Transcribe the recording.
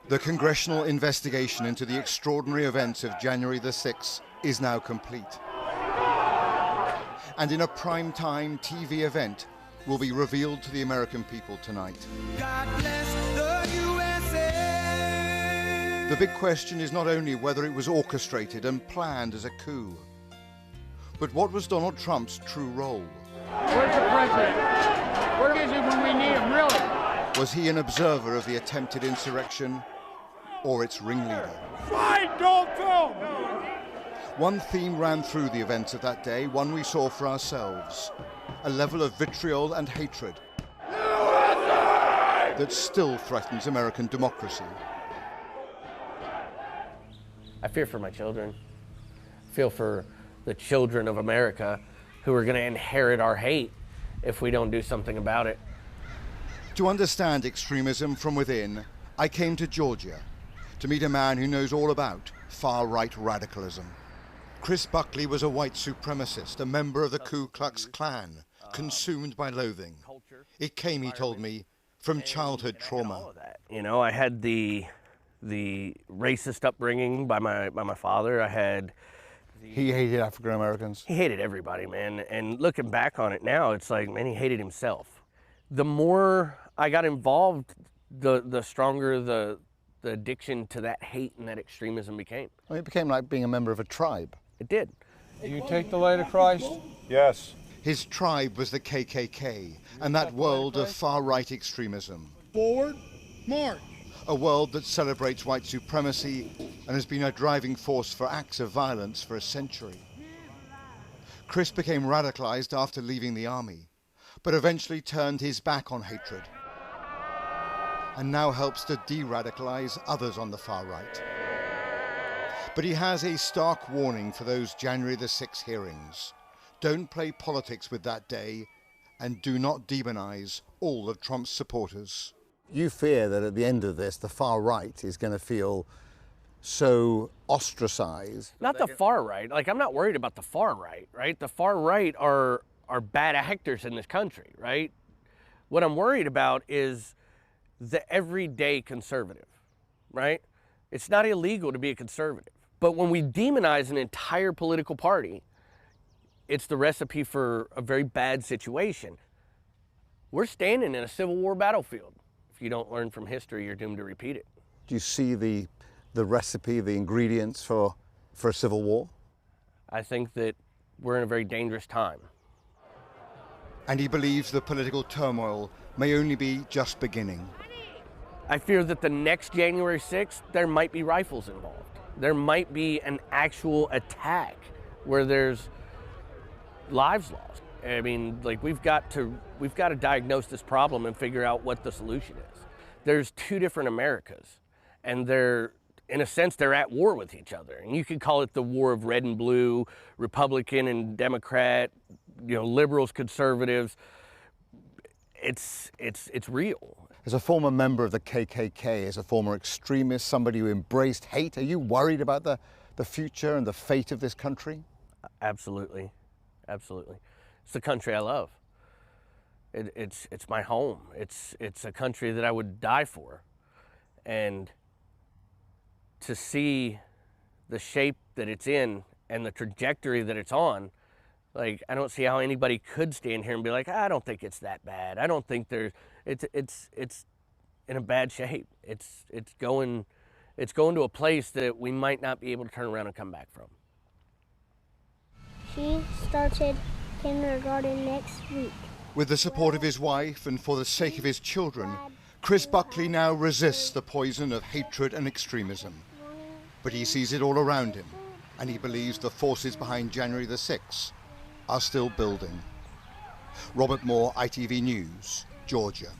The congressional investigation into the extraordinary events of January the 6th is now complete. And in a prime-time TV event will be revealed to the American people tonight. God bless the USA. The big question is not only whether it was orchestrated and planned as a coup, but what was Donald Trump's true role? Where's the president? Where is he when we need him, really? Was he an observer of the attempted insurrection or its ringleader? Fight, don't film! One theme ran through the events of that day, one we saw for ourselves. A level of vitriol and hatred that still threatens American democracy. I fear for my children. I feel for the children of America who are going to inherit our hate if we don't do something about it. To understand extremism from within, I came to Georgia to meet a man who knows all about far-right radicalism. Chris Buckley was a white supremacist, a member of the Ku Klux Klan, consumed by loathing. It came, he told me, from childhood trauma. You know, I had the racist upbringing by my father. He hated African Americans. He hated everybody, man. And looking back on it now, it's like, man, he hated himself. The more I got involved, the stronger the addiction to that hate and that extremism became. Well, it became like being a member of a tribe. It did. Do you take the light of Christ? Yes. His tribe was the KKK and that world of far-right extremism. Forward, march. A world that celebrates white supremacy and has been a driving force for acts of violence for a century. Chris became radicalized after leaving the army, but eventually turned his back on hatred and now helps to de-radicalize others on the far right. But he has a stark warning for those January the 6th hearings. Don't play politics with that day and do not demonize all of Trump's supporters. You fear that at the end of this, the far right is going to feel so ostracized. Not the far right. Like, I'm not worried about the far right, right? The far right are bad actors in this country, right? What I'm worried about is the everyday conservative, right? It's not illegal to be a conservative. But when we demonize an entire political party, it's the recipe for a very bad situation. We're standing in a Civil War battlefield. If you don't learn from history, you're doomed to repeat it. Do you see the recipe, the ingredients for a civil war? I think that we're in a very dangerous time. And he believes the political turmoil may only be just beginning. I fear that the next January 6th, there might be rifles involved. There might be an actual attack where there's lives lost. I mean, like, we've got to diagnose this problem and figure out what the solution is. There's two different Americas, and in a sense, they're at war with each other. And you could call it the war of red and blue, Republican and Democrat, you know, liberals, conservatives. It's real. As a former member of the KKK, as a former extremist, somebody who embraced hate, are you worried about the future and the fate of this country? Absolutely, absolutely. It's the country I love. It's my home. It's a country that I would die for. And to see the shape that it's in and the trajectory that it's on, like, I don't see how anybody could stand here and be like, I don't think it's that bad. I don't think it's in a bad shape. It's going to a place that we might not be able to turn around and come back from. She started kindergarten next week. With the support of his wife and for the sake of his children, Chris Buckley now resists the poison of hatred and extremism. But he sees it all around him, and he believes the forces behind January the 6th are still building. Robert Moore, ITV News, Georgia.